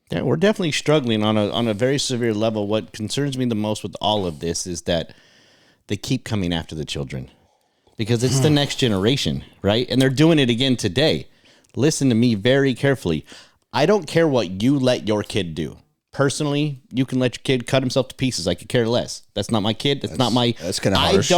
Yeah, we're definitely struggling on a very severe level. What concerns me the most with all of this is that they keep coming after the children because it's the next generation, right? And they're doing it again today. Listen to me very carefully. I don't care what you let your kid do. Personally, you can let your kid cut himself to pieces. I could care less. That's not my kid. That's not my. That's kind of harsh.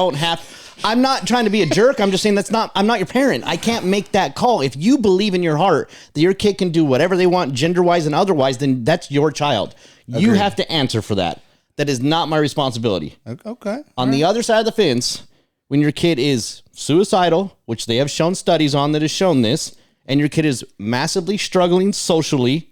I'm not trying to be a jerk. I'm just saying I'm not your parent. I can't make that call. If you believe in your heart that your kid can do whatever they want, gender-wise and otherwise, then that's your child. Agreed. You have to answer for that. That is not my responsibility. Okay. On the other side of the fence, when your kid is suicidal, which they have shown studies on that has shown this, and your kid is massively struggling socially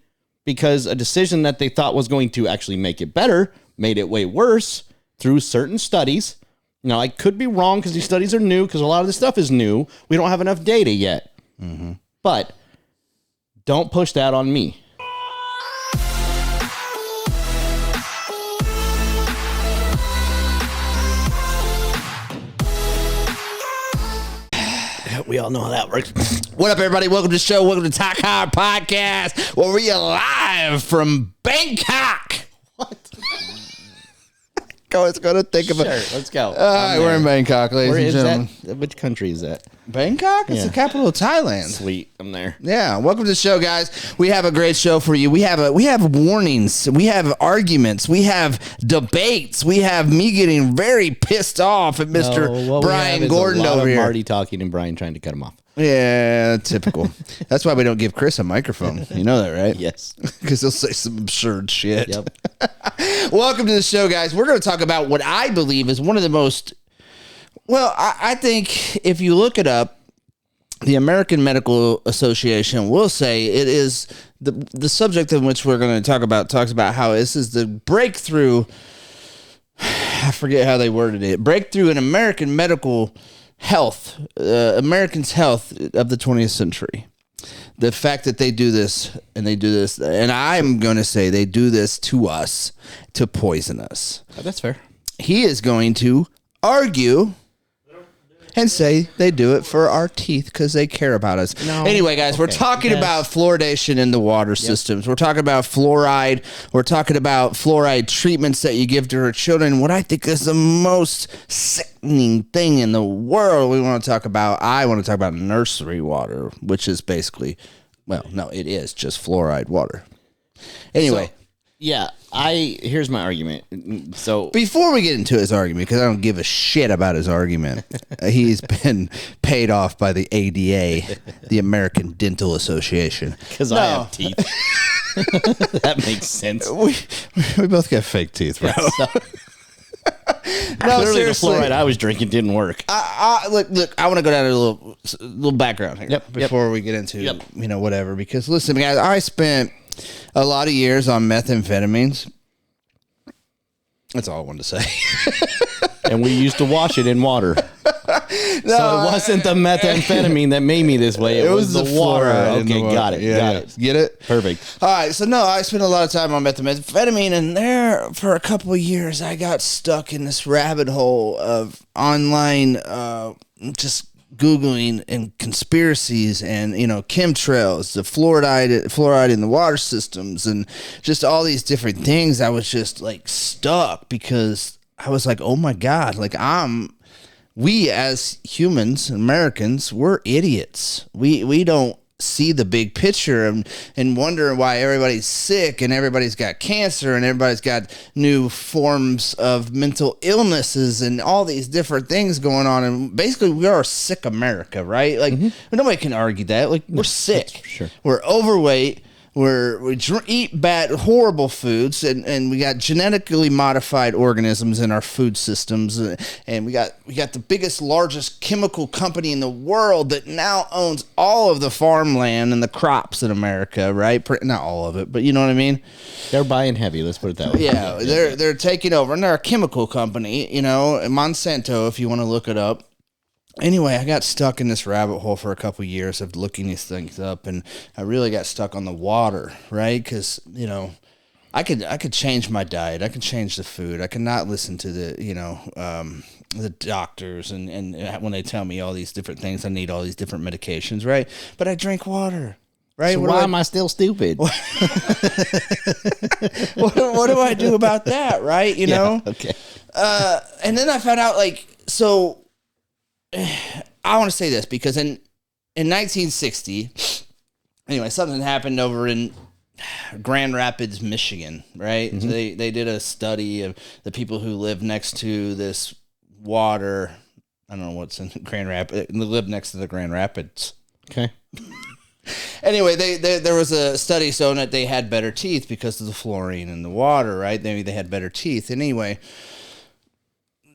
because a decision that they thought was going to actually make it better made it way worse through certain studies. Now, I could be wrong because these studies are new, because a lot of this stuff is new. We don't have enough data yet. Mm-hmm. But don't push that on me. We all know how that works. What up, everybody? Welcome to the show. Welcome to Talk Hard Podcast, where we are live from Bangkok. What? It's going to think of it. Let's go. All right, we're in Bangkok, ladies and gentlemen. That? Which country is that? Bangkok? It's the capital of Thailand. Sweet. I'm there. Yeah. Welcome to the show, guys. We have a great show for you. We have warnings. We have arguments. We have debates. We have me getting very pissed off at Mr. Brian Gordon over here. Marty talking and Brian trying to cut him off. Yeah, typical. That's why we don't give Chris a microphone. You know that, right? Yes. Because he'll say some absurd shit. Yep. Welcome to the show, guys. We're going to talk about what I believe is one of the most... Well, I think if you look it up, the American Medical Association will say it is the subject in which we're going to talk about talks about how this is the breakthrough. I forget how they worded it. Breakthrough in American medical health, Americans' health of the 20th century. The fact that they do this, and I'm going to say they do this to us to poison us. Oh, that's fair. He is going to argue and say they do it for our teeth because they care about us. No. Anyway, guys, we're talking about fluoridation in the water systems. We're talking about fluoride. We're talking about fluoride treatments that you give to our children. What I think is the most sickening thing in the world I want to talk about nursery water, which is basically, well, no, it is just fluoride water. Anyway. Here's my argument. So before we get into his argument, because I don't give a shit about his argument, he's been paid off by the ADA, the American Dental Association. Because I have teeth. That makes sense. We both got fake teeth, bro. No, clearly seriously. The fluoride I was drinking didn't work. Look, I want to go down to a little background here before we get into whatever. Because listen, guys, I spent a lot of years on methamphetamines. That's all I wanted to say. And we used to wash it in water. So it wasn't the methamphetamine that made me this way. It was the water. Okay, got it. Yeah, got it. Get it? Perfect. All right. So, no, I spent a lot of time on methamphetamine, and there for a couple of years, I got stuck in this rabbit hole of online just Googling and conspiracies and, chemtrails, the fluoride in the water systems, and just all these different things. I was just like stuck because I was like, oh my God, we as humans, Americans, we're idiots. We don't see the big picture and wonder why everybody's sick and everybody's got cancer and everybody's got new forms of mental illnesses and all these different things going on. And basically we are sick America, right? Like nobody can argue that. Like we're sick. Sure. We're overweight. We eat bad, horrible foods, and we got genetically modified organisms in our food systems, and we got the biggest, largest chemical company in the world that now owns all of the farmland and the crops in America, right? Not all of it, but you know what I mean? They're buying heavy, let's put it that way. Yeah, they're taking over, and they're a chemical company, Monsanto, if you want to look it up. Anyway, I got stuck in this rabbit hole for a couple of years of looking these things up, and I really got stuck on the water, right? Because, I could change my diet. I could change the food. I could not listen to the doctors and when they tell me all these different things, I need all these different medications, right? But I drink water. right? So why am I still stupid? what do I do about that, right? You know? Okay. And then I found out, like, so I want to say this because in 1960, anyway, something happened over in Grand Rapids, Michigan, right? So they did a study of the people who live next to this water. I don't know what's in Grand Rapids. They live next to the Grand Rapids. Okay. Anyway, there was a study showing that they had better teeth because of the fluorine in the water, right? Maybe they had better teeth. Anyway,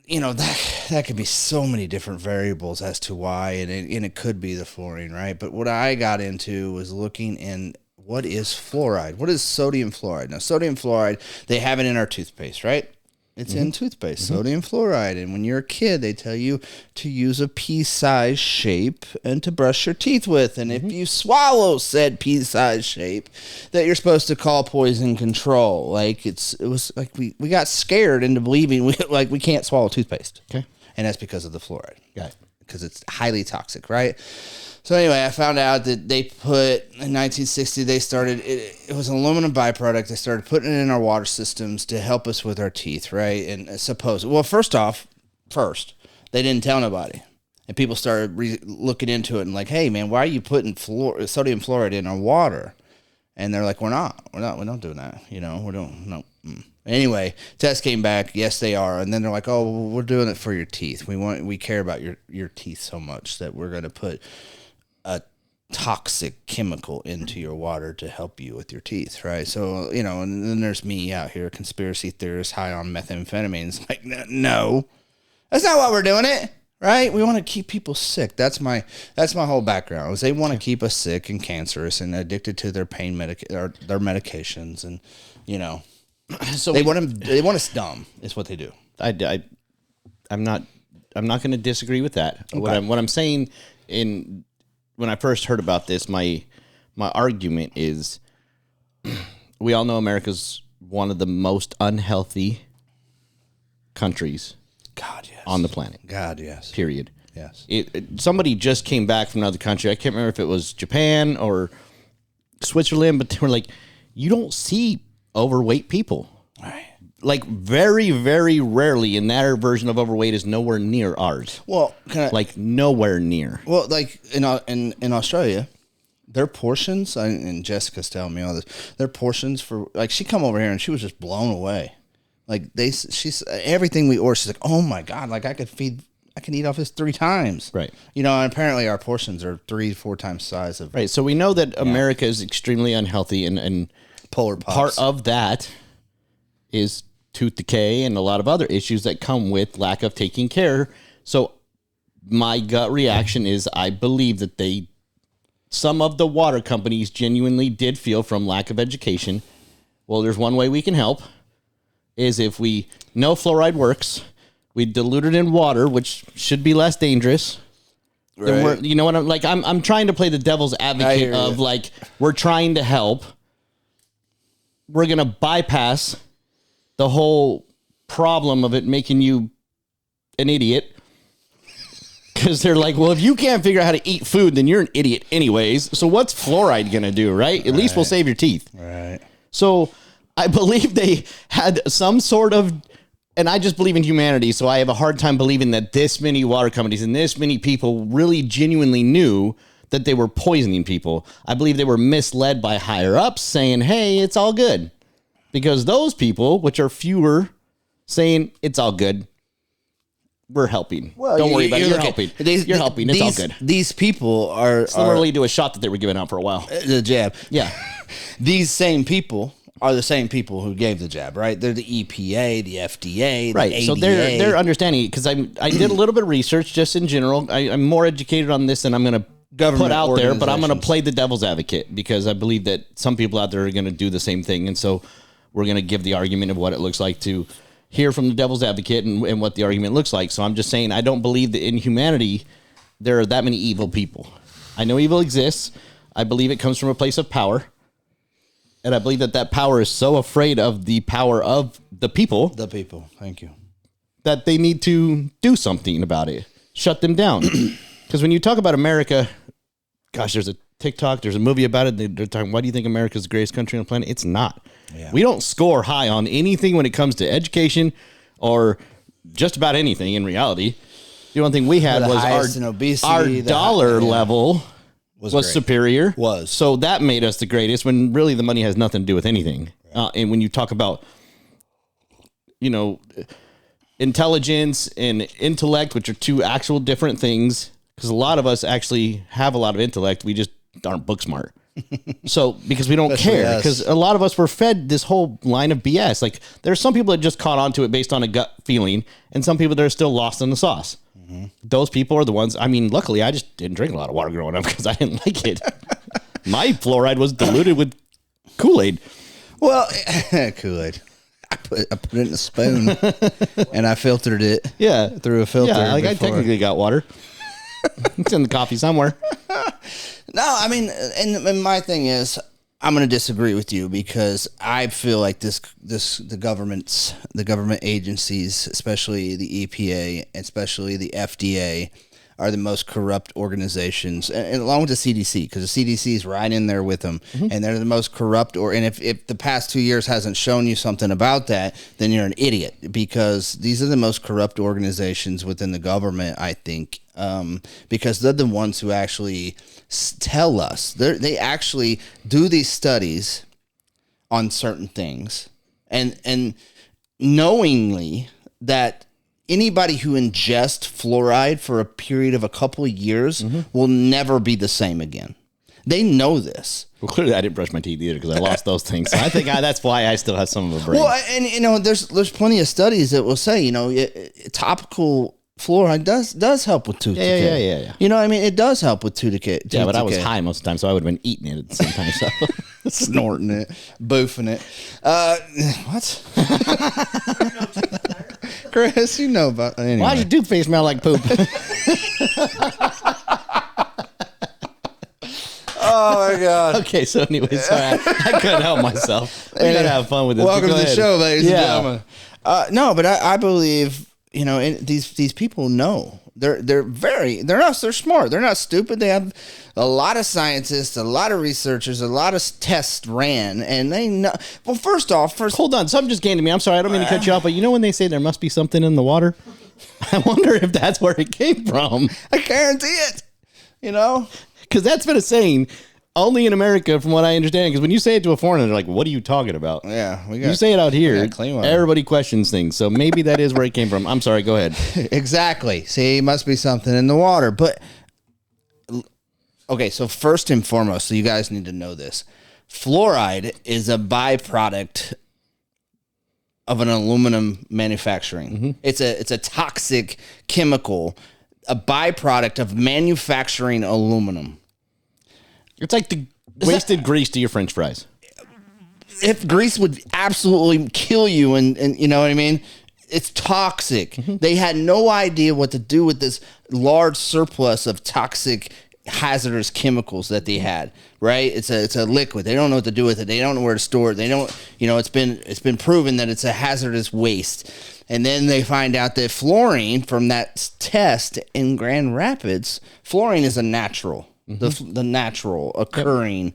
you know, that could be so many different variables as to why, and it could be the fluorine, right? But what I got into was looking in what is fluoride? What is sodium fluoride? Now, sodium fluoride, they have it in our toothpaste, right? It's in toothpaste, sodium fluoride. And when you're a kid, they tell you to use a pea-sized shape and to brush your teeth with. And if you swallow said pea-sized shape, that you're supposed to call poison control. Like it was like we got scared into believing we can't swallow toothpaste. Okay. And that's because of the fluoride. Got it. Because it's highly toxic, right? So anyway, I found out that they put, in 1960, they started, it was an aluminum byproduct. They started putting it in our water systems to help us with our teeth, right? And first, they didn't tell nobody. And people started looking into it and like, hey, man, why are you putting sodium fluoride in our water? And they're like, we're not doing that. You know, no. Anyway, test came back. Yes, they are. And then they're like, oh, well, we're doing it for your teeth. We care about your teeth so much that we're going to put a toxic chemical into your water to help you with your teeth, right? So, you know, and then there's me out here, conspiracy theorist, high on methamphetamines. Like, no, that's not why we're doing it, right? We want to keep people sick. That's my whole background. Is they want to keep us sick and cancerous and addicted to their pain their medications, and you know, so they want us dumb. Is what they do. I'm not going to disagree with that. Okay. What I'm saying when I first heard about this, my argument is we all know America's one of the most unhealthy countries on the planet. God, yes. Period. Yes. Somebody just came back from another country. I can't remember if it was Japan or Switzerland, but they were like, you don't see overweight people. Right. Like very, very rarely, and their version of overweight is nowhere near ours. Well, like nowhere near. Well, like in Australia, their portions, and Jessica's telling me all this. Their portions for like she come over here and she was just blown away. Like she's everything we order. She's like, oh my god, like I can eat off this 3 times. Right. You know, and apparently our portions are 3-4 times size of. Right. So we know that America is extremely unhealthy, and Polar Pops. Part of that is tooth decay and a lot of other issues that come with lack of taking care. So my gut reaction is I believe that some of the water companies genuinely did feel from lack of education. Well, there's one way we can help is if we know fluoride works, we dilute it in water, which should be less dangerous. Right. Then you know what I'm trying to play the devil's advocate of like, we're trying to help. We're going to bypass the whole problem of it making you an idiot. Because they're like, well, if you can't figure out how to eat food, then you're an idiot anyways. So what's fluoride going to do, right? At least we'll save your teeth. Right. So I believe they had some sort of, and I just believe in humanity, so I have a hard time believing that this many water companies and this many people really genuinely knew that they were poisoning people. I believe they were misled by higher ups saying, hey, it's all good. Because those people, which are fewer, saying it's all good, we're helping. Well, don't worry about it. You're helping. You're helping. It's all good. These people are similarly to a shot that they were giving out for a while. The jab. Yeah. These same people are the same people who gave the jab, right? They're the EPA, the FDA, the right. ADA. So they're understanding, because I did a little bit of research just in general. I'm more educated on this than I'm going to put out there, but I'm going to play the devil's advocate because I believe that some people out there are going to do the same thing. And so we're going to give the argument of what it looks like to hear from the devil's advocate and what the argument looks like. So I'm just saying I don't believe that in humanity there are that many evil people. I know evil exists. I believe it comes from a place of power. And I believe that power is so afraid of the power of the people. The people. Thank you. That they need to do something about it. Shut them down. Because when you talk about America, gosh, there's a TikTok. There's a movie about it. They're talking, why do you think America's the greatest country on the planet? It's not. Yeah. We don't score high on anything when it comes to education or just about anything in reality. The only thing we had was our dollar level was superior. So that made us the greatest when really the money has nothing to do with anything. And when you talk about, you know, intelligence and intellect, which are two actual different things, because a lot of us actually have a lot of intellect. We just aren't book smart. So because we don't care, because a lot of us were fed this whole line of BS. Like there's some people that just caught on to it based on a gut feeling, and some people that are still lost in the sauce. Those people are the ones. I mean, luckily I just didn't drink a lot of water growing up because I didn't like it. My fluoride was diluted with Kool-Aid. Well, Kool-Aid. I put it in a spoon and I filtered it. Yeah, through a filter. Yeah, like I technically got water. It's in the coffee somewhere. No, I mean, and my thing is, I'm going to disagree with you because I feel like the government agencies, especially the EPA, especially the FDA, are the most corrupt organizations, and along with the CDC, because the CDC is right in there with them, and they're the most corrupt. And if the past 2 years hasn't shown you something about that, then you're an idiot, because these are the most corrupt organizations within the government, I think, because they're the ones who actually tell us. They actually do these studies on certain things, and knowingly that anybody who ingests fluoride for a period of a couple of years will never be the same again. They know this. Well, clearly I didn't brush my teeth either because I lost those things. So I think that's why I still have some of a brain. Well, and you know, there's plenty of studies that will say, you know, topical fluoride does help with tooth decay. Yeah. You know what I mean? It does help with tooth decay. Yeah, but I was high most of the time, so I would have been eating it at the same time. So snorting it, boofing it. What? Chris, you know about anyway. Why does your toothpaste smell like poop? Oh my God. Okay, so anyway, sorry, I couldn't help myself. We gotta have fun with this. Welcome to the show, ladies and gentlemen. No, but I believe, you know, these people know. They're smart. They're not stupid. They have a lot of scientists, a lot of researchers, a lot of tests ran, and they know. Well, first hold on. Something just came to me. I'm sorry, I don't mean to cut you off, but you know when they say there must be something in the water? I wonder if that's where it came from. I guarantee it. You know, because that's been a saying only in America, from what I understand. Because when you say it to a foreigner, they're like, "What are you talking about?" Yeah, you say it out here, everybody questions things. So maybe that is where it came from. I'm sorry. Go ahead. Exactly. See, it must be something in the water. But okay, so first and foremost, so you guys need to know this: fluoride is a byproduct of an aluminum manufacturing. It's a toxic chemical, a byproduct of manufacturing aluminum. It's like the wasted grease to your French fries. If grease would absolutely kill you, and you know what I mean? It's toxic. They had no idea what to do with this large surplus of toxic, hazardous chemicals that they had, right? It's a liquid. They don't know what to do with it. They don't know where to store it. They don't, you know, it's been proven that it's a hazardous waste. And then they find out that fluorine, from that test in Grand Rapids, fluorine is a natural. The natural occurring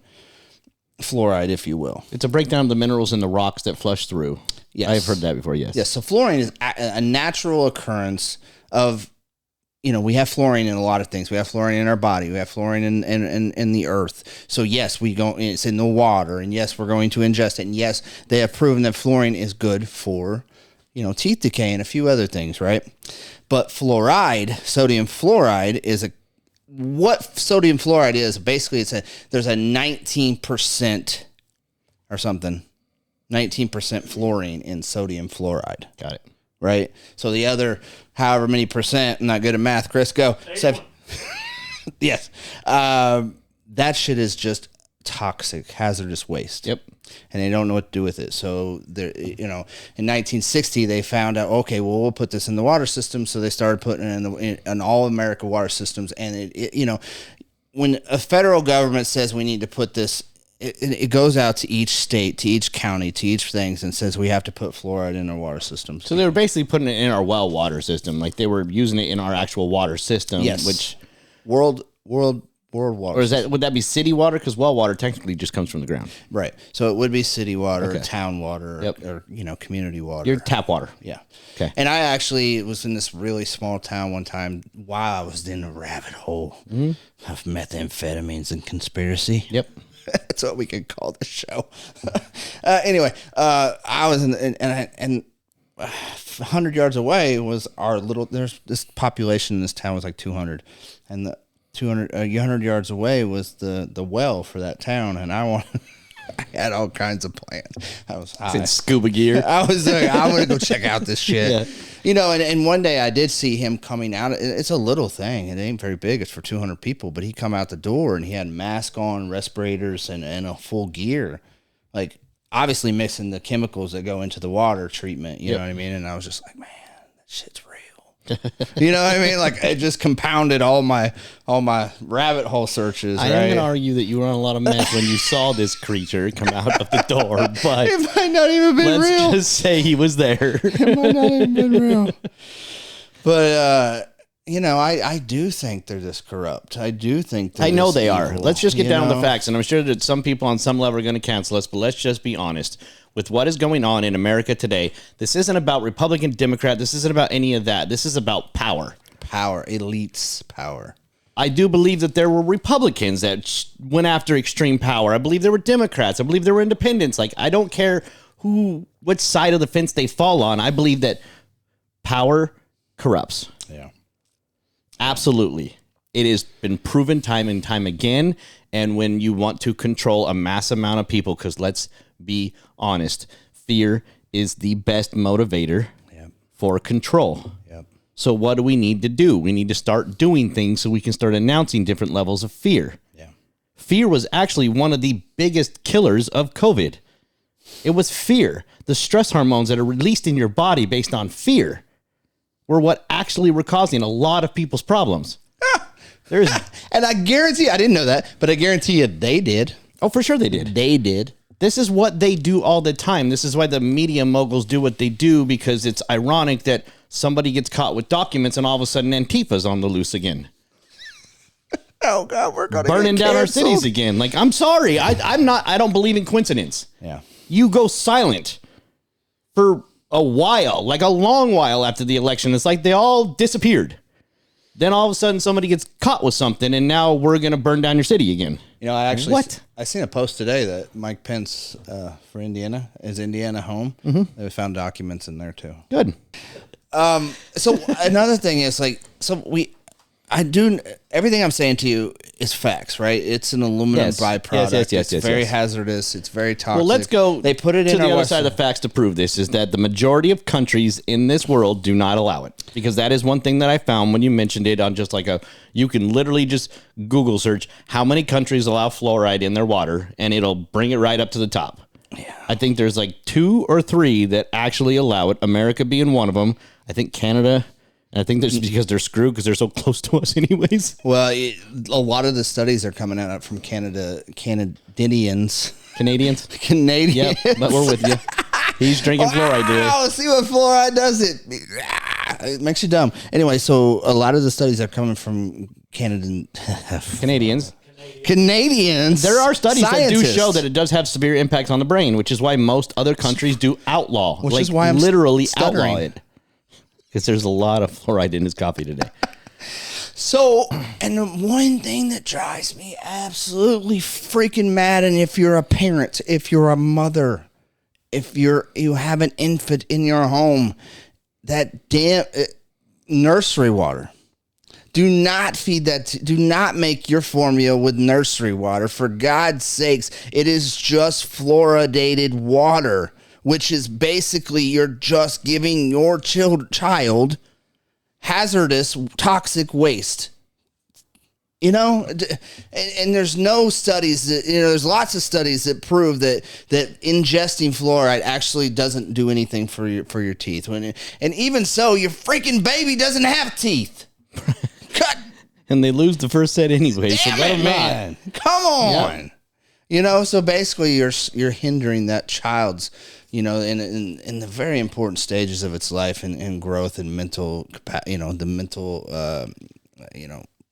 fluoride, if you will. It's a breakdown of the minerals in the rocks that flush through. Yes. I've heard that before, yes. Yes, so fluorine is a natural occurrence of, you know, we have fluorine in a lot of things. We have fluorine in our body. We have fluorine in the earth. So, yes, it's in the water, and yes, we're going to ingest it. And, yes, they have proven that fluorine is good for, you know, teeth decay and a few other things, right? But fluoride, sodium fluoride, is what sodium fluoride is, basically there's a 19% or something, 19% fluorine in sodium fluoride. Got it. Right? So the other however many percent, I'm not good at math, Chris, go. Yes. That shit is just toxic, hazardous waste. Yep. And they don't know what to do with it. So, you know, in 1960, they found out, okay, well, we'll put this in the water system. So they started putting it in all America water systems. And, it, you know, when a federal government says we need to put this, it goes out to each state, to each county, to each things, and says we have to put fluoride in our water systems. So they were basically putting it in our well water system. Like they were using it in our actual water system. Yes. Which World world water. Or would that be city water? Because well water technically just comes from the ground. Right. So it would be city water, town water, Yep. or community water. Your tap water. Yeah. Okay. And I actually was in this really small town one time while I was in a rabbit hole of methamphetamines and conspiracy. Yep. That's what we could call the show. Anyway, I was and 100 yards away was our little. There's this population in this town was like 200, and the 100 yards away was the well for that town, and I had all kinds of plans. I was high. In scuba gear. I was like, I'm gonna go check out this shit. Yeah. And one day I did see him coming out. It's a little thing. It ain't very big. It's for 200 people, but he come out the door and he had mask on, respirators, and a full gear, like obviously mixing the chemicals that go into the water treatment. You know what I mean? And I was just like, man, that shit's real. You know what I mean? Like it just compounded all my rabbit hole searches. I am going to argue that you were on a lot of meth when you saw this creature come out of the door, but it might not even been let's real. just say he was there. It might not even been real. But I do think they're this corrupt. I do think they're I know this they are. evil, Let's just get down to the know? facts. And I'm sure that some people on some level are going to cancel us, but let's just be honest. With what is going on in America today, this isn't about Republican, Democrat. This isn't about any of that. This is about power. Power, elites, power. I do believe that there were Republicans that went after extreme power. I believe there were Democrats. I believe there were independents. Like, I don't care which side of the fence they fall on. I believe that power corrupts. Yeah. Absolutely. It has been proven time and time again. And when you want to control a mass amount of people, because let's be honest, fear is the best motivator for control. Yep. So what do we need to do? We need to start doing things so we can start announcing different levels of fear. Yeah. Fear was actually one of the biggest killers of COVID. It was fear. The stress hormones that are released in your body based on fear were what actually were causing a lot of people's problems. There's, And I guarantee, I didn't know that, but I guarantee you they did. oh, for sure they did. They did. This is what they do all the time. This is why the media moguls do what they do, because it's ironic that somebody gets caught with documents and all of a sudden Antifa's on the loose again. Oh God, we're going to Burning down our cities again. Like, I'm sorry. I don't believe in coincidence. Yeah. You go silent for a while, like a long while after the election. It's like they all disappeared. Then all of a sudden somebody gets caught with something and now we're going to burn down your city again. I actually What? I seen a post today that Mike Pence for Indiana is Indiana home. Mm-hmm. They found documents in there too. Good. So another thing is everything I'm saying to you is facts, right? It's an aluminum Yes. byproduct. Yes, It's very yes. hazardous. It's very toxic. Well, let's go They put it to in the our other Western- side of the facts to prove this is that the majority of countries in this world do not allow it. Because that is one thing that I found when you mentioned it on just like you can literally just Google search how many countries allow fluoride in their water and it'll bring it right up to the top. Yeah. I think there's like 2 or 3 that actually allow it. America being one of them. I think Canada. And I think that's because they're screwed because they're so close to us anyways. Well, a lot of the studies are coming out from Canadians. Canadians? Canadians. Yep, but we're with you. He's drinking fluoride today. Oh, see what fluoride does it makes you dumb. Anyway, so a lot of the studies are coming from Canadians. Canadians. There are studies that do scientists. show that it does have severe impacts on the brain, which is why most other countries do outlaw. Which is why I'm literally stuttering. outlaw it. Because there's a lot of fluoride in his coffee today. So, and the one thing that drives me absolutely freaking mad, and if you're a parent, if you're a mother, if you have an infant in your home, that damn nursery water. Do not feed that. Do not make your formula with nursery water. For God's sakes, it is just fluoridated water, which is basically you're just giving your child hazardous, toxic waste. And there's no studies that, there's lots of studies that prove that ingesting fluoride actually doesn't do anything for your teeth. And even so, your freaking baby doesn't have teeth. Cut. And they lose the first set anyway, so Damn let it, them man. Come on. So basically you're hindering that child's, in the very important stages of its life and growth and mental, the mental,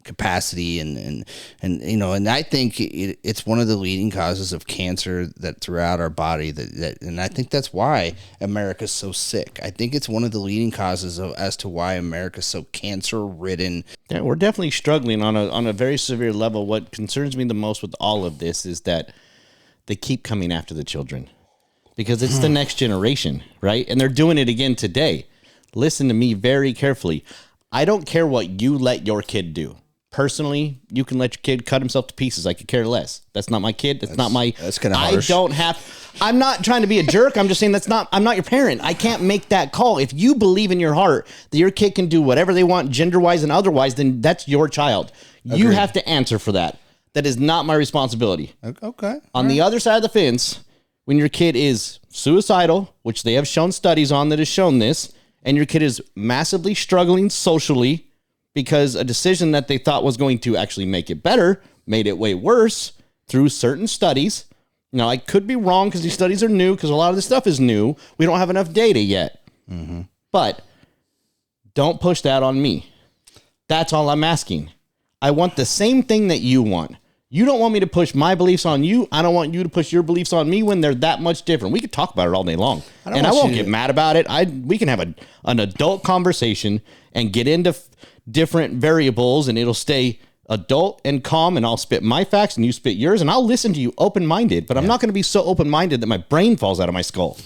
capacity and you know, and I think it's one of the leading causes of cancer that throughout our body that and I think that's why America's so sick. I think it's one of the leading causes of as to why America's so cancer ridden. Yeah, we're definitely struggling on a very severe level. What concerns me the most with all of this is that they keep coming after the children because it's the next generation, right? And they're doing it again today. Listen to me very carefully. I don't care what you let your kid do. Personally, you can let your kid cut himself to pieces. I could care less. That's not my kid. That's not my. That's kind of harsh. I'm not trying to be a jerk. I'm just saying I'm not your parent. I can't make that call. If you believe in your heart that your kid can do whatever they want, gender-wise and otherwise, then that's your child. Agreed. You have to answer for that. That is not my responsibility. Okay. On the other side of the fence, when your kid is suicidal, which they have shown studies on that has shown this, and your kid is massively struggling socially, because a decision that they thought was going to actually make it better made it way worse through certain studies. Now, I could be wrong because these studies are new, because a lot of this stuff is new. We don't have enough data yet. Mm-hmm. But don't push that on me. That's all I'm asking. I want the same thing that you want. You don't want me to push my beliefs on you. I don't want you to push your beliefs on me when they're that much different. We could talk about it all day long. I won't get mad about it. We can have an adult conversation and get into different variables, and it'll stay adult and calm, and I'll spit my facts and you spit yours, and I'll listen to you open-minded, but I'm not going to be so open-minded that my brain falls out of my skull.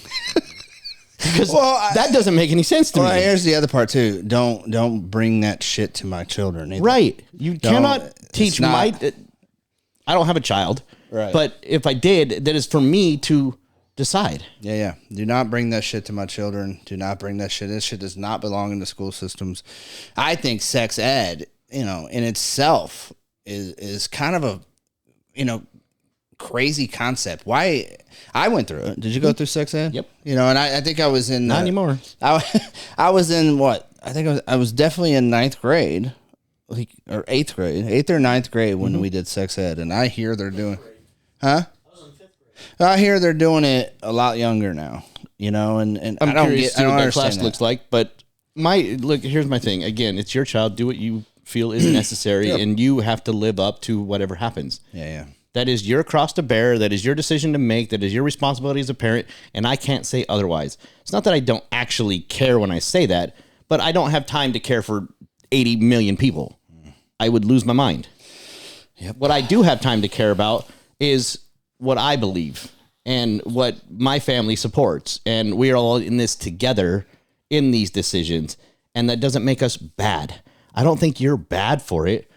Because that doesn't make any sense to me. Here's the other part too. Don't bring that shit to my children either. Right. You cannot teach I don't have a child. Right. But if I did, that is for me to decide. Yeah. Do not bring that shit to my children. Do not bring that shit. This shit does not belong in the school systems. I think sex ed, in itself is kind of a, crazy concept. Why I went through it. Did you go through sex ed? Yep. And I think I was in not anymore. I was in what? I think I was definitely in ninth grade, or eighth or ninth grade when we did sex ed, and I hear they're doing, huh? I hear they're doing it a lot younger now, and I'm I don't curious get. I don't what that understand class that. looks like, but here's my thing. Again, it's your child. Do what you feel is necessary, and you have to live up to whatever happens. Yeah. That is your cross to bear. That is your decision to make. That is your responsibility as a parent, and I can't say otherwise. It's not that I don't actually care when I say that, but I don't have time to care for 80 million people. I would lose my mind. Yep. What I do have time to care about is what I believe and what my family supports. And we are all in this together in these decisions. And that doesn't make us bad. I don't think you're bad for it.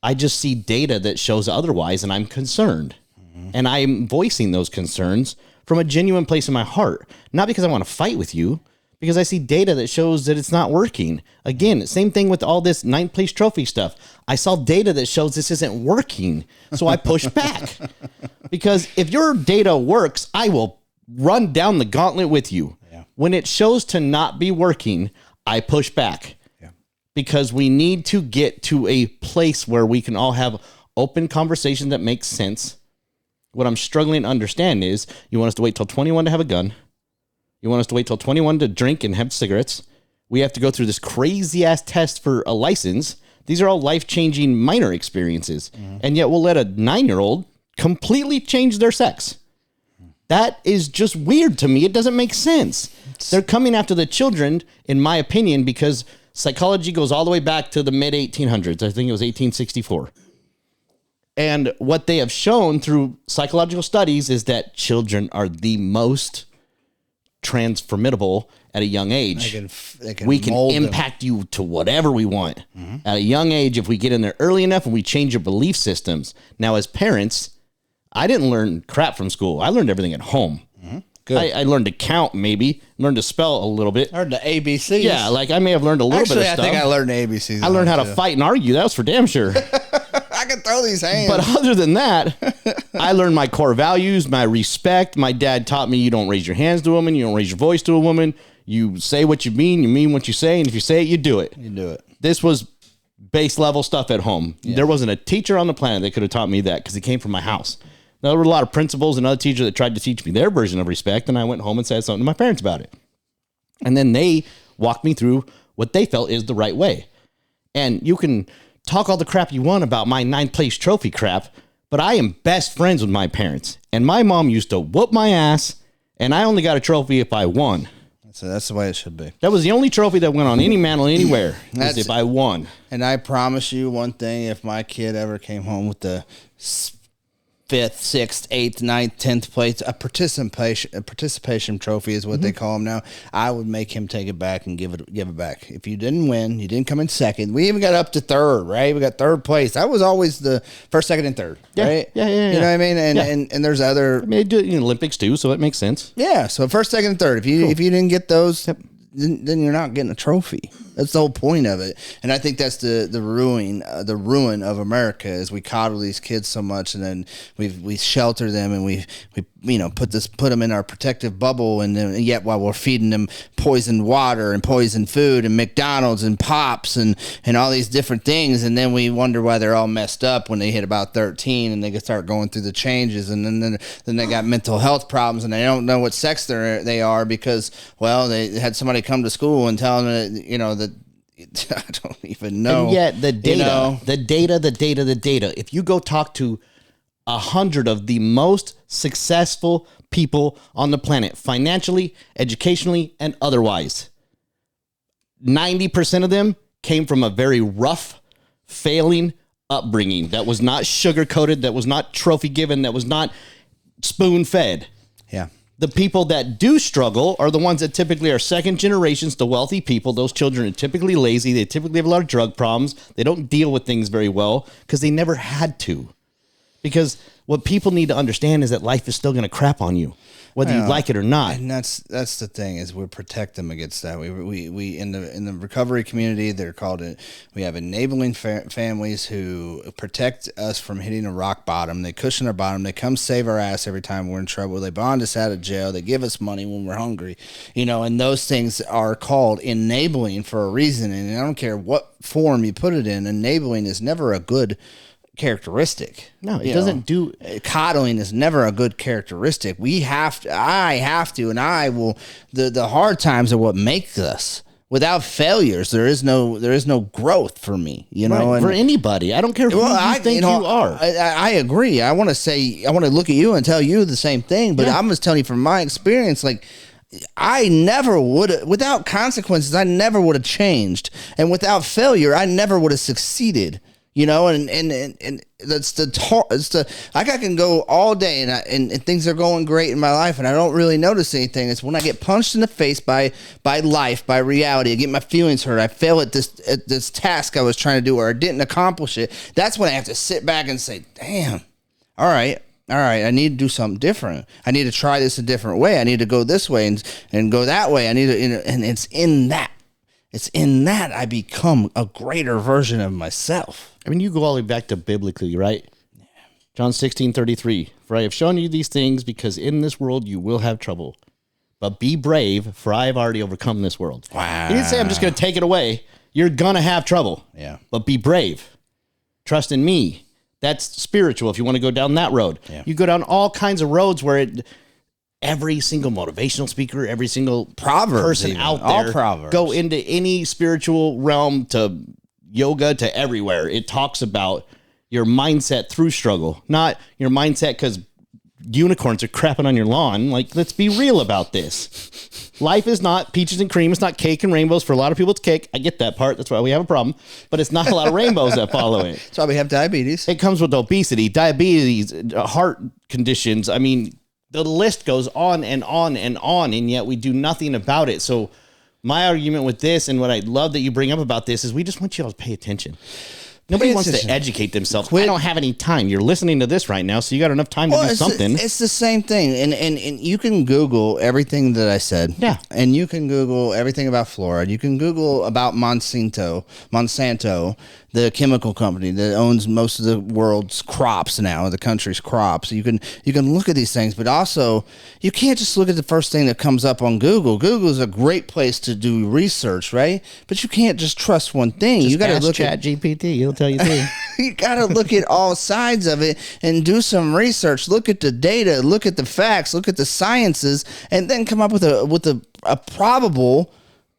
I just see data that shows otherwise, and I'm concerned. Mm-hmm. And I'm voicing those concerns from a genuine place in my heart. Not because I want to fight with you, because I see data that shows that it's not working. Again, same thing with all this ninth place trophy stuff. I saw data that shows this isn't working. So I push back. Because if your data works, I will run down the gauntlet with you. Yeah. When it shows to not be working, I push back. Yeah. Because we need to get to a place where we can all have open conversation that makes sense. What I'm struggling to understand is you want us to wait till 21 to have a gun. You want us to wait till 21 to drink and have cigarettes. We have to go through this crazy ass test for a license. These are all life-changing minor experiences. Mm-hmm. And yet we'll let a 9-year-old completely change their sex. That is just weird to me. It doesn't make sense. They're coming after the children, in my opinion, because psychology goes all the way back to the mid 1800s. I think it was 1864. And what they have shown through psychological studies is that children are the most transformable at a young age. We can impact you to whatever we want. Mm-hmm. At a young age, if we get in there early enough and we change your belief systems. Now, as parents, I didn't learn crap from school. I learned everything at home. Mm-hmm. Good. I learned to count, maybe. Learned to spell a little bit. Learned the ABCs. Yeah, I may have learned a little bit of stuff. I think I learned the ABCs. I learned how to fight and argue. That was for damn sure. I can throw these hands. But other than that, I learned my core values, my respect. My dad taught me you don't raise your hands to a woman. You don't raise your voice to a woman. You say what you mean what you say. And if you say it, you do it. You do it. This was base level stuff at home. Yeah. There wasn't a teacher on the planet that could have taught me that because it came from my house. Now, there were a lot of principals and other teachers that tried to teach me their version of respect. And I went home and said something to my parents about it. And then they walked me through what they felt is the right way. And you can talk all the crap you want about my 9th place trophy crap, but I am best friends with my parents. And my mom used to whoop my ass, and I only got a trophy if I won. So that's the way it should be. That was the only trophy that went on any mantle anywhere. That's if I won. And I promise you one thing: if my kid ever came home with the 5th, 6th, 8th, 9th, 10th place, a participation trophy is what they call them now, I would make him take it back and give it back. If you didn't win, you didn't come in second. We even got up to 3rd, right? We got 3rd place. That was always the 1st, 2nd, and 3rd, right? Yeah. You know what I mean? And there's other. I mean, they do it in the Olympics too, so it makes sense. Yeah. So 1st, 2nd, and 3rd. If you didn't get those. Yep. Then you're not getting a trophy. That's the whole point of it. And I think that's the ruin of America is we coddle these kids so much, and then we shelter them, and we put them in our protective bubble, and then yet while we're feeding them poisoned water and poisoned food and McDonald's and Pops and all these different things, and then we wonder why they're all messed up when they hit about 13 and they start going through the changes, and then they got mental health problems, and they don't know what sex they are because, well, they had somebody come to school and tell them that, that I don't even know. And yet the data. If you go talk to 100 of the most successful people on the planet, financially, educationally, and otherwise, 90% of them came from a very rough, failing upbringing that was not sugar-coated, that was not trophy given, that was not spoon-fed. Yeah. The people that do struggle are the ones that typically are second generations, the wealthy people. Those children are typically lazy. They typically have a lot of drug problems. They don't deal with things very well because they never had to. Because what people need to understand is that life is still going to crap on you, whether you like it or not. And that's the thing is we protect them against that. We in the recovery community, they're called it. We have enabling families who protect us from hitting a rock bottom. They cushion our bottom. They come save our ass every time we're in trouble. They bond us out of jail. They give us money when we're hungry. And those things are called enabling for a reason. And I don't care what form you put it in. Enabling is never a good characteristic. No, it doesn't do. Coddling is never a good characteristic. I have to, and I will. The hard times are what make us. Without failures, there is no growth for me. Right, for anybody. I don't care who you think you are. I agree. I want to look at you and tell you the same thing, but I'm just telling you from my experience, like, I never would, without consequences, I never would have changed, and without failure, I never would have succeeded. And that's I can go all day and things are going great in my life and I don't really notice anything. It's when I get punched in the face by life, by reality, I get my feelings hurt, I fail at this task I was trying to do or I didn't accomplish it. That's when I have to sit back and say, damn, all right, I need to do something different. I need to try this a different way. I need to go this way and go that way. I need to, and it's in that I become a greater version of myself. I mean, you go all the way back to biblically, right? Yeah. John 16:33. For I have shown you these things because in this world you will have trouble. But be brave, for I have already overcome this world. Wow. He didn't say I'm just going to take it away. You're going to have trouble. Yeah. But be brave. Trust in me. That's spiritual if you want to go down that road. Yeah. You go down all kinds of roads where every single motivational speaker, every single person out there, go into any spiritual realm to yoga to everywhere. It talks about your mindset through struggle, not your mindset because unicorns are crapping on your lawn. Like, let's be real about this. Life is not peaches and cream. It's not cake and rainbows. For a lot of people, it's cake. I get that part. That's why we have a problem. But it's not a lot of rainbows that follow it. That's why we have diabetes. It comes with obesity, diabetes, heart conditions. I mean, the list goes on and on and on, and yet we do nothing about it. So my argument with this, and what I love that you bring up about this, is we just want you all to pay attention. Nobody wants to educate themselves. I don't have any time. You're listening to this right now, so you got enough time to do something. It's the same thing. And you can Google everything that I said. Yeah. And you can Google everything about fluoride. You can Google about Monsanto, the chemical company that owns most of the world's crops now, the country's crops. You can look at these things, but also you can't just look at the first thing that comes up on Google. Google is a great place to do research, right? But you can't just trust one thing. You got to look at ChatGPT. He'll tell you things. You got to look at all sides of it and do some research. Look at the data, look at the facts, look at the sciences, and then come up with a probable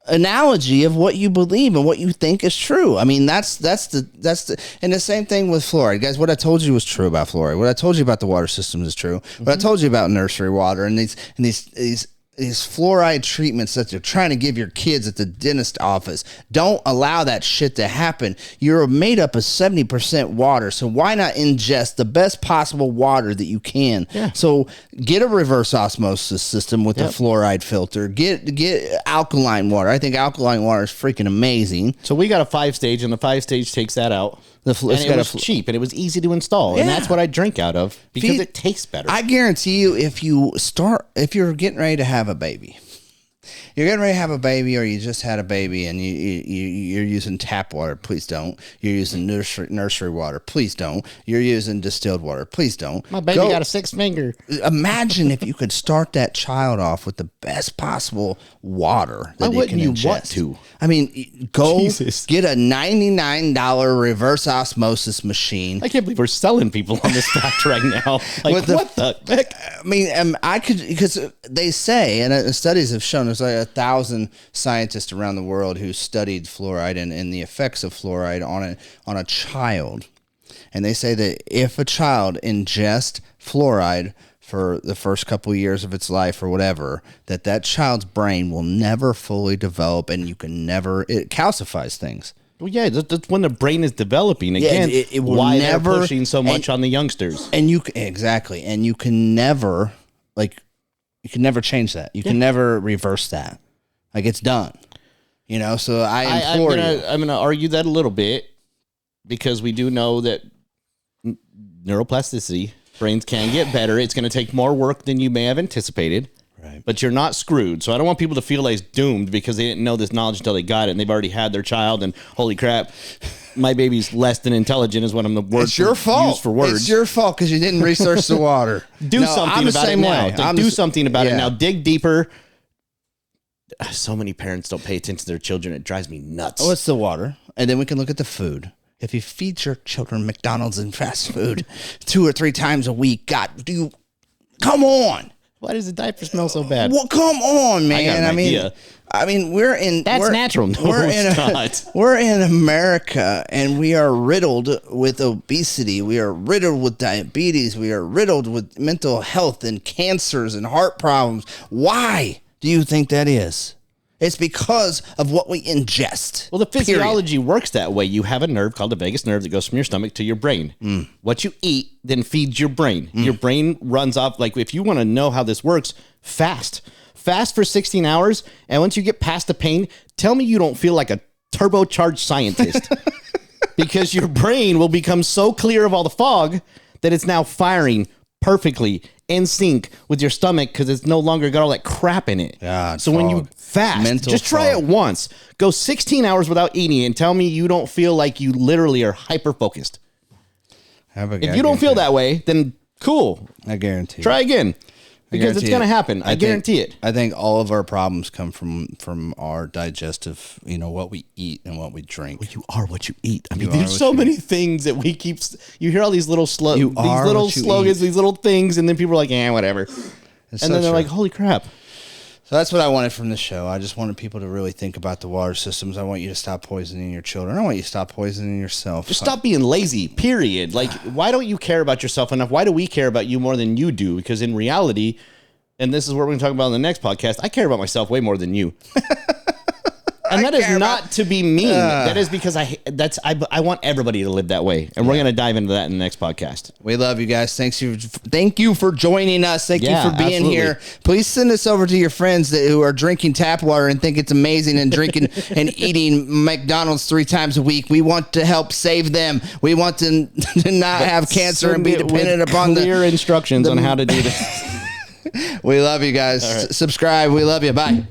analogy of what you believe and what you think is true. I mean, that's the and the same thing with fluoride, guys. What I told you was true about fluoride. What I told you about the water systems is true. What I told you about nursery water and these fluoride treatments that you're trying to give your kids at the dentist office. Don't allow that shit to happen. You're made up of 70% water, so why not ingest the best possible water that you can? Yeah. So get a reverse osmosis system with a fluoride filter. Get alkaline water. I think alkaline water is freaking amazing. So we got a 5-stage, and the 5-stage takes that out. And it was cheap, and it was easy to install, and that's what I drink out of because it tastes better. I guarantee you, if you're getting ready to have a baby, or you just had a baby and you're using tap water, please don't. You're using nursery water, please don't. You're using distilled water, please don't. My baby got a 6 finger. Imagine if you could start that child off with the best possible water that Why it can wouldn't you ingest. want to? I mean, go Jesus. get a $99 reverse osmosis machine. I can't believe we're selling people on this fact right now. Like, what the heck? I mean, I could, because they say, and studies have shown, there's like 1,000 scientists around the world who studied fluoride and the effects of fluoride on a child. And they say that if a child ingests fluoride for the first couple of years of its life or whatever, that child's brain will never fully develop, and it calcifies things. Well, yeah, that's when the brain is developing. Again, it will why never, they're pushing so much on the youngsters. And you can never change that. You can never reverse that. Like, it's done. So I implore you. I'm gonna argue that a little bit, because we do know that neuroplasticity, brains can get better. It's going to take more work than you may have anticipated. Right. But you're not screwed. So I don't want people to feel like it's doomed because they didn't know this knowledge until they got it, and they've already had their child, and holy crap, my baby's less than intelligent is what I'm the word. It's your fault. Used for words. It's your fault because you didn't research the water. Do something about it now. Do something about it yeah. now. Dig deeper. So many parents don't pay attention to their children. It drives me nuts. Oh, it's the water. And then we can look at the food. If you feed your children McDonald's and fast food 2 or 3 times a week, come on. Why does the diaper smell so bad? Well, come on, man. I mean, we're natural. No, we're in America, and we are riddled with obesity. We are riddled with diabetes. We are riddled with mental health and cancers and heart problems. Why do you think that is? It's because of what we ingest. Well, the physiology works that way. You have a nerve called the vagus nerve that goes from your stomach to your brain. What you eat then feeds your brain. Your brain runs off. Like, if you want to know how this works, fast for 16 hours. And once you get past the pain, tell me you don't feel like a turbocharged scientist. Because your brain will become so clear of all the fog that it's now firing perfectly in sync with your stomach, because it's no longer got all that crap in it. God, so when you fast, just try it once. Go 16 hours without eating it and tell me you don't feel like you literally are hyper-focused. If you don't feel that way, then cool. I guarantee. Try again. Because it's going to happen. I guarantee it. I think all of our problems come from our digestive, what we eat and what we drink. Well, you are what you eat. I mean, there's so many things that we keep. You hear all these little slogans, these little things, and then people are like, whatever. And then they're like, holy crap. So that's what I wanted from this show. I just wanted people to really think about the water systems. I want you to stop poisoning your children. I want you to stop poisoning yourself. Just stop being lazy, period. Like, why don't you care about yourself enough? Why do we care about you more than you do? Because in reality, and this is what we're going to talk about in the next podcast, I care about myself way more than you. And that is not to be mean. That is because I want everybody to live that way. And we're going to dive into that in the next podcast. We love you guys. Thank you for joining us. Thank you for being here. Please send us over to your friends who are drinking tap water and think it's amazing and drinking and eating McDonald's 3 times a week. We want to help save them. We want to not have cancer and be dependent upon clear instructions on how to do this. We love you guys. Right. Subscribe. We love you. Bye.